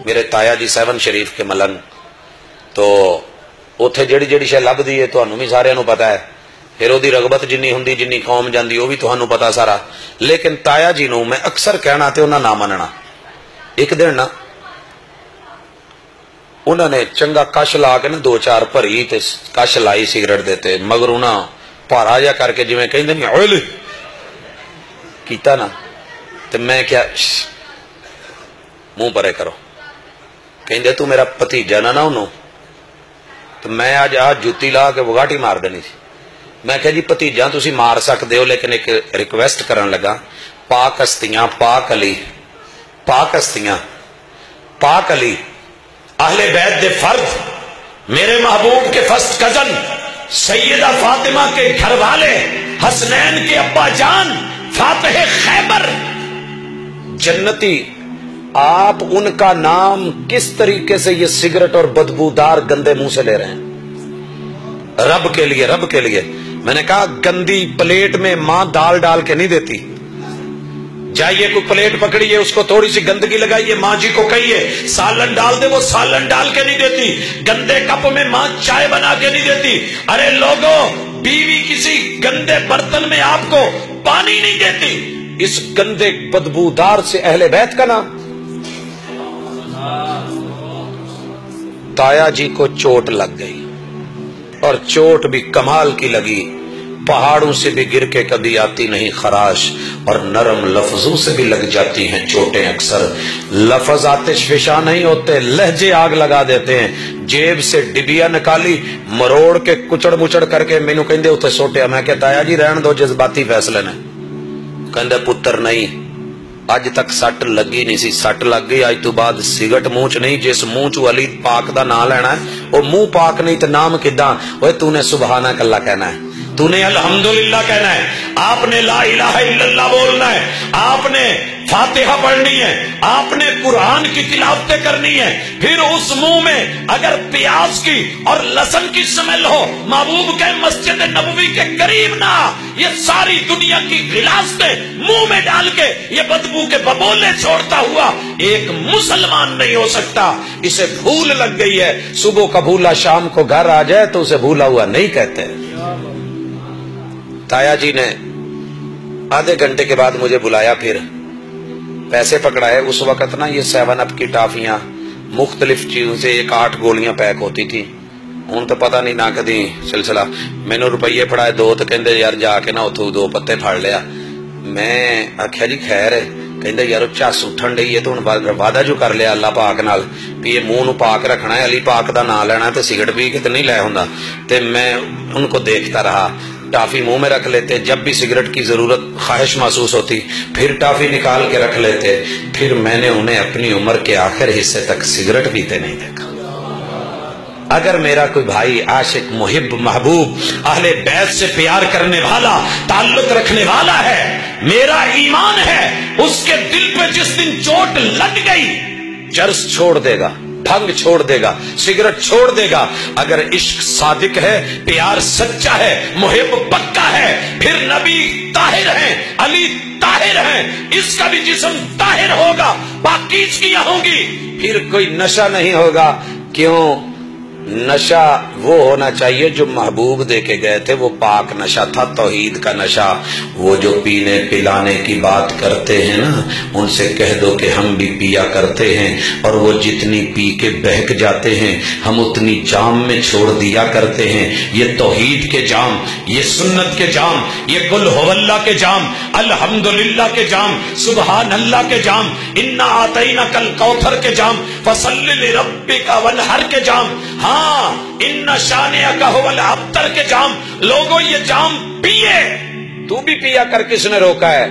میرے تایا جی 7 شریف کے ملنگ تو اتھے جڑی جڑی شے لبدی ہے تانوں بھی سارے نوں پتا ہے، پھر وہ رغبت جنی ہوندی جنی قوم جاندی وہ بھی تانوں پتا سارا، لیکن تایا جی نوں میں اکثر کہنا تے انہاں نہ مننا۔ ایک دن نا انہوں نے چنگا کش لا کے نا 2-4 بھری تے کش لائی سگریٹ دیتے، مگر انہاں پارا جا کر کے جویں کہندے نہیں اوئے کیتا نا تے میں کیا منہ پرے کرو، کہندے تو میرا بھتیجا نہ انہوں تو میں آج جوتی لا کے وگاٹی مار دینی تھی۔ میں کہا جی بھتیجا تسی مار سکتے ہو، لیکن ایک ریکویسٹ کرن لگا، پاک ہستیاں پاک علی، پاک ہستیاں پاک علی اہل بیت دے فرد، میرے محبوب کے فرسٹ کزن سیدہ فاطمہ کے گھر والے حسنین کے ابا جان فاتح خیبر جنتی، آپ ان کا نام کس طریقے سے یہ سگریٹ اور بدبودار گندے منہ سے لے رہے ہیں؟ رب کے لیے، رب کے لیے میں نے کہا گندی پلیٹ میں ماں دال ڈال کے نہیں دیتی، جائیے کوئی پلیٹ پکڑیے اس کو تھوڑی سی گندگی لگائیے، ماں جی کو کہیے سالن ڈال دے، وہ سالن ڈال کے نہیں دیتی، گندے کپ میں ماں چائے بنا کے نہیں دیتی۔ ارے لوگوں، بیوی کسی گندے برتن میں آپ کو پانی نہیں دیتی، اس گندے بدبودار سے اہل بیت کا نام۔ تایا جی کو چوٹ لگ گئی، اور چوٹ بھی کمال کی لگی، پہاڑوں سے بھی گر کے کبھی آتی نہیں خراش، اور نرم لفظوں سے بھی لگ جاتی ہیں چوٹیں اکثر۔ لفظ آتش فشاں نہیں ہوتے، لہجے آگ لگا دیتے ہیں۔ جیب سے ڈبیا نکالی، مروڑ کے کچڑ مچڑ کر کے مینوں کہندے اتھے سوٹیا، میں کہ تایا جی رہن دو، جذباتی فیصلے نے۔ کہندے پتر نہیں، اج تک سٹ لگی نہیں سی، سٹ لگ گئی، اج تو بعد سگٹ منہ چ نہیں، جس منہ چ علی پاک دا نام لینا ہے وہ منہ پاک نہیں تے نام کداں؟ اوے تو نے سبحانک اللہ کہنا ہے، تو نے الحمدللہ کہنا ہے، آپ نے لا الہ الا اللہ بولنا ہے، آپ نے فاتحہ پڑھنی ہے، آپ نے قرآن کی تلاوتیں کرنی ہے۔ پھر اس منہ میں اگر پیاز کی اور لہسن کی سمیل ہو، محبوب کے مسجد نبوی کے قریب نہ، یہ ساری دنیا کی غلاظتیں منہ میں ڈال کے یہ بدبو کے ببولے چھوڑتا ہوا ایک مسلمان نہیں ہو سکتا۔ اسے بھول لگ گئی ہے، صبح کا بھولا شام کو گھر آ جائے تو اسے بھولا ہوا نہیں کہتے۔ تایا جی نے آدھے گھنٹے کے بعد مجھے بلایا، پھر پیسے پکڑائے۔ اس وقت نا یہ 7 اپ کی ٹافیاں مختلف چیزوں سے 1-8 گولیاں پیک ہوتی تھی، ہوں تو پتہ نہیں نہ کدی سلسلہ۔ میں نے روپیے پڑھائے 2 تو کہندے یار جا کے نا اتھوں 2 پتے پھڑ لیا۔ میں آخیا جی خیر ہے، کہندے یار چس اٹھن ڈئی ہے تو ہن وعدہ جو کر لیا اللہ پاک نال بھی یہ منہ نو پاک رکھنا ہے، علی پاک دا نام لینا ہے، تے سگرٹ پی کے تے نہیں لے ہوندا۔ تے میں ان کو دیکھتا رہا، ٹافی منہ میں رکھ لیتے، جب بھی سگریٹ کی ضرورت خواہش محسوس ہوتی پھر ٹافی نکال کے رکھ لیتے۔ پھر میں نے انہیں اپنی عمر کے آخر حصے تک سگریٹ پیتے نہیں دیکھا۔ اگر میرا کوئی بھائی عاشق محب محبوب اہل بیت سے پیار کرنے والا تعلق رکھنے والا ہے، میرا ایمان ہے اس کے دل پہ جس دن چوٹ لگ گئی چرس چھوڑ دے گا، بھنگ چھوڑ دے گا، سگریٹ چھوڑ دے گا۔ اگر عشق صادق ہے، پیار سچا ہے، محب پکا ہے، پھر نبی طاہر ہیں، علی طاہر ہیں، اس کا بھی جسم طاہر ہوگا، پاکیزگیاں ہوں گی، پھر کوئی نشہ نہیں ہوگا۔ کیوں؟ نشہ وہ ہونا چاہیے جو محبوب دے کے گئے تھے، وہ پاک نشہ تھا، توحید کا نشہ۔ وہ جو پینے پلانے کی بات کرتے ہیں نا، ان سے کہہ دو کہ ہم بھی پیا کرتے ہیں، اور وہ جتنی پی کے بہک جاتے ہیں ہم اتنی جام میں چھوڑ دیا کرتے ہیں۔ یہ توحید کے جام، یہ سنت کے جام، یہ قل هو اللہ کے جام، الحمدللہ کے جام، سبحان اللہ کے جام، انا اعطیناک الکوثر کے جام، فصل لربک وانحر کے جام، ہاں ان شانئک ھو الابتر کے جام۔ لوگوں یہ جام پیے، تو بھی پیا کر کس نے روکا ہے؟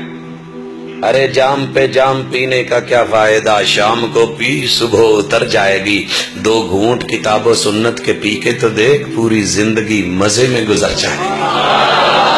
ارے جام پہ جام پینے کا کیا فائدہ، شام کو پی صبح اتر جائے گی۔ 2 گھونٹ کتاب و سنت کے پی کے تو دیکھ، پوری زندگی مزے میں گزر جائے گی۔